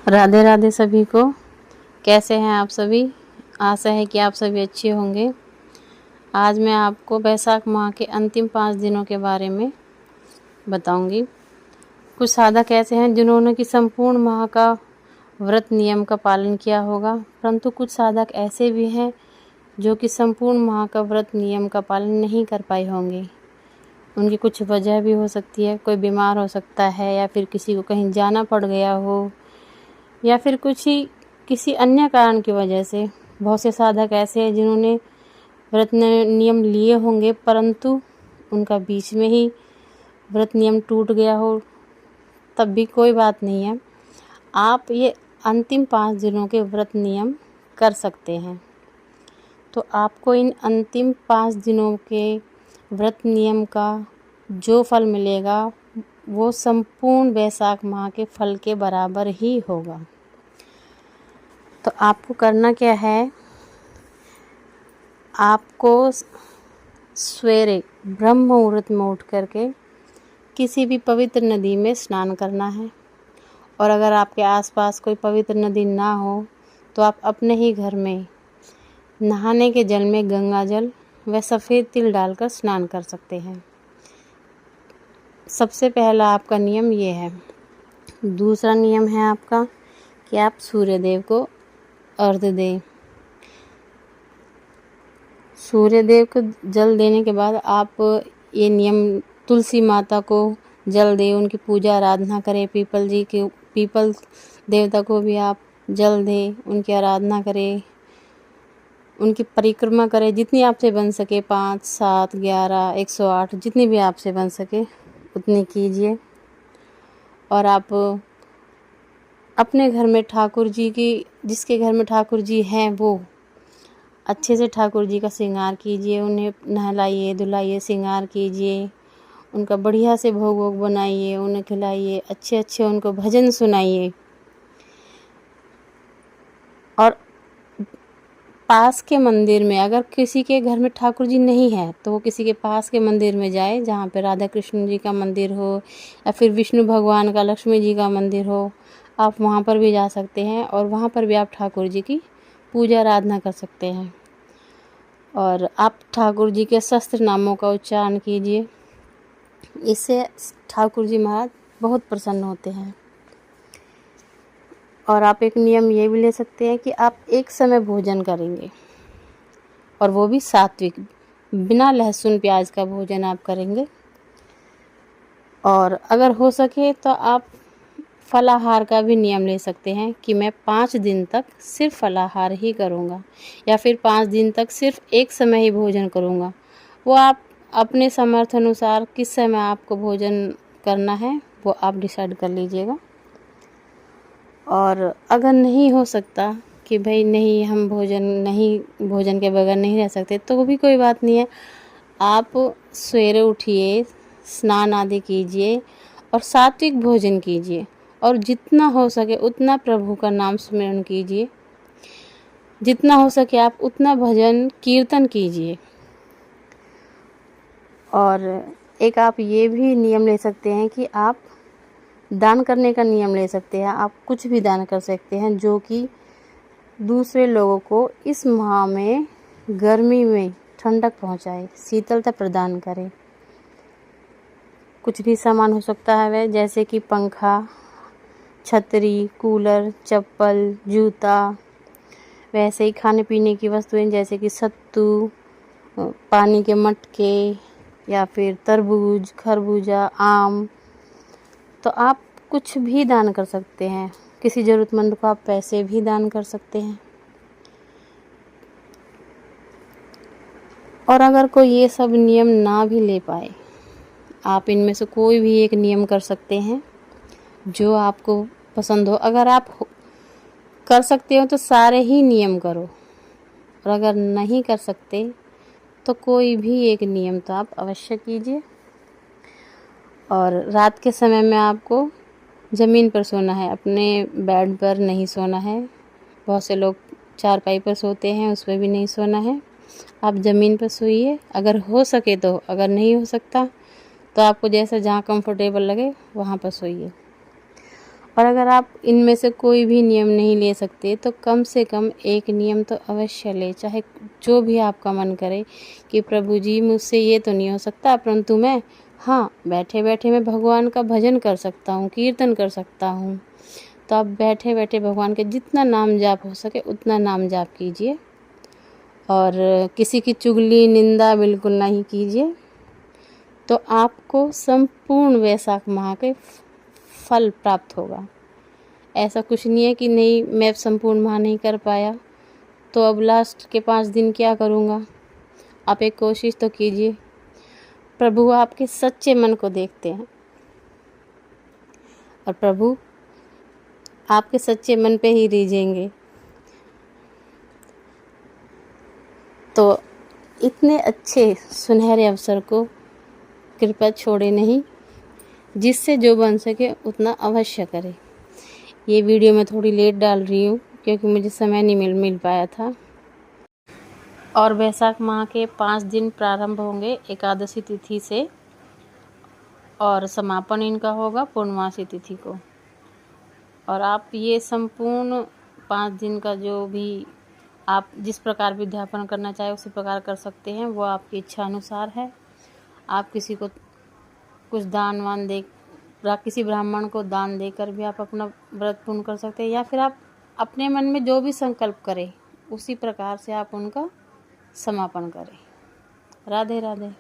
राधे राधे सभी को। कैसे हैं आप सभी? आशा है कि आप सभी अच्छे होंगे। आज मैं आपको बैसाख माह के अंतिम 5 दिनों के बारे में बताऊंगी। कुछ साधक ऐसे हैं जिन्होंने कि संपूर्ण माह का व्रत नियम का पालन किया होगा, परंतु कुछ साधक ऐसे भी हैं जो कि संपूर्ण माह का व्रत नियम का पालन नहीं कर पाए होंगे। उनकी कुछ वजह भी हो सकती है, कोई बीमार हो सकता है या फिर किसी को कहीं जाना पड़ गया हो या फिर किसी अन्य कारण की वजह से। बहुत से साधक ऐसे हैं जिन्होंने व्रत नियम लिए होंगे, परंतु उनका बीच में ही व्रत नियम टूट गया हो, तब भी कोई बात नहीं है। आप ये अंतिम 5 दिनों के व्रत नियम कर सकते हैं। तो आपको इन अंतिम 5 दिनों के व्रत नियम का जो फल मिलेगा वो संपूर्ण बैसाख माह के फल के बराबर ही होगा। तो आपको करना क्या है, आपको सवेरे ब्रह्म मुहूर्त में उठ करके किसी भी पवित्र नदी में स्नान करना है। और अगर आपके आसपास कोई पवित्र नदी ना हो तो आप अपने ही घर में नहाने के जल में गंगा जल व सफ़ेद तिल डालकर स्नान कर सकते हैं। सबसे पहला आपका नियम ये है। दूसरा नियम है आपका कि आप सूर्यदेव को अर्घ्य दें। सूर्यदेव को जल देने के बाद आप ये नियम तुलसी माता को जल दें, उनकी पूजा आराधना करें। पीपल देवता को भी आप जल दें, उनकी आराधना करें, उनकी परिक्रमा करें जितनी आपसे बन सके। 5, 7, 11, 108 जितनी भी आपसे बन सके उतनी कीजिए। और आप अपने घर में ठाकुर जी की, जिसके घर में ठाकुर जी हैं, वो अच्छे से ठाकुर जी का श्रृंगार कीजिए। उन्हें नहलाइए, धुलाइए, श्रृंगार कीजिए, उनका बढ़िया से भोग वोग बनाइए, उन्हें खिलाइए, अच्छे उनको भजन सुनाइए। और पास के मंदिर में, अगर किसी के घर में ठाकुर जी नहीं है तो वो किसी के पास के मंदिर में जाए जहाँ पे राधा कृष्ण जी का मंदिर हो या फिर विष्णु भगवान का, लक्ष्मी जी का मंदिर हो। आप वहाँ पर भी जा सकते हैं और वहाँ पर भी आप ठाकुर जी की पूजा आराधना कर सकते हैं। और आप ठाकुर जी के शस्त्र नामों का उच्चारण कीजिए। इससे ठाकुर जी महाराज बहुत प्रसन्न होते हैं। और आप एक नियम ये भी ले सकते हैं कि आप एक समय भोजन करेंगे और वो भी सात्विक, बिना लहसुन प्याज का भोजन आप करेंगे। और अगर हो सके तो आप फलाहार का भी नियम ले सकते हैं कि मैं 5 दिन तक सिर्फ फलाहार ही करूँगा या फिर 5 दिन तक सिर्फ एक समय ही भोजन करूँगा। वो आप अपने समर्थ अनुसार किस समय आपको भोजन करना है वो आप डिसाइड कर लीजिएगा। और अगर नहीं हो सकता कि भाई नहीं, हम भोजन के बगैर नहीं रह सकते, तो वो भी कोई बात नहीं है। आप सवेरे उठिए, स्नान आदि कीजिए और सात्विक भोजन कीजिए और जितना हो सके उतना प्रभु का नाम स्मरण कीजिए। जितना हो सके आप उतना भजन कीर्तन कीजिए। और एक आप ये भी नियम ले सकते हैं कि आप दान करने का नियम ले सकते हैं। आप कुछ भी दान कर सकते हैं जो कि दूसरे लोगों को इस माह में गर्मी में ठंडक पहुंचाए, शीतलता प्रदान करे। कुछ भी सामान हो सकता है वह, जैसे कि पंखा, छतरी, कूलर, चप्पल, जूता। वैसे ही खाने पीने की वस्तुएं जैसे कि सत्तू, पानी के मटके या फिर तरबूज, खरबूजा, आम। तो आप कुछ भी दान कर सकते हैं। किसी ज़रूरतमंद को आप पैसे भी दान कर सकते हैं। और अगर कोई ये सब नियम ना भी ले पाए, आप इनमें से कोई भी एक नियम कर सकते हैं जो आपको पसंद हो। अगर आप कर सकते हो तो सारे ही नियम करो, और अगर नहीं कर सकते तो कोई भी एक नियम तो आप अवश्य कीजिए। और रात के समय में आपको ज़मीन पर सोना है, अपने बेड पर नहीं सोना है। बहुत से लोग चारपाई पर सोते हैं, उस पर भी नहीं सोना है। आप ज़मीन पर सोइए अगर हो सके तो। अगर नहीं हो सकता तो आपको जैसा जहाँ कंफर्टेबल लगे वहाँ पर सोइए। और अगर आप इनमें से कोई भी नियम नहीं ले सकते तो कम से कम एक नियम तो अवश्य ले, चाहे जो भी आपका मन करे कि प्रभु जी मुझसे ये तो नहीं हो सकता, परंतु मैं बैठे बैठे मैं भगवान का भजन कर सकता हूँ, कीर्तन कर सकता हूँ। तो आप बैठे बैठे भगवान के जितना नाम जाप हो सके उतना नाम जाप कीजिए और किसी की चुगली निंदा बिल्कुल नहीं कीजिए। तो आपको संपूर्ण वैशाख माह के फल प्राप्त होगा। ऐसा कुछ नहीं है कि नहीं मैं संपूर्ण माह नहीं कर पाया तो अब लास्ट के 5 दिन क्या करूँगा। आप एक कोशिश तो कीजिए। प्रभु आपके सच्चे मन को देखते हैं और प्रभु आपके सच्चे मन पे ही रीझेंगे। तो इतने अच्छे सुनहरे अवसर को कृपया छोड़े नहीं, जिससे जो बन सके उतना अवश्य करें। ये वीडियो मैं थोड़ी लेट डाल रही हूँ क्योंकि मुझे समय नहीं मिल पाया था। और वैशाख माह के 5 दिन प्रारंभ होंगे एकादशी तिथि से और समापन इनका होगा पूर्णमासी तिथि को। और आप ये संपूर्ण 5 दिन का जो भी आप जिस प्रकार विज्ञापन करना चाहे उसी प्रकार कर सकते हैं, वो आपकी इच्छा अनुसार है। आप किसी को कुछ दान वान दे किसी ब्राह्मण को दान देकर भी आप अपना व्रत पूर्ण कर सकते हैं, या फिर आप अपने मन में जो भी संकल्प करें उसी प्रकार से आप उनका समापन करें। राधे राधे।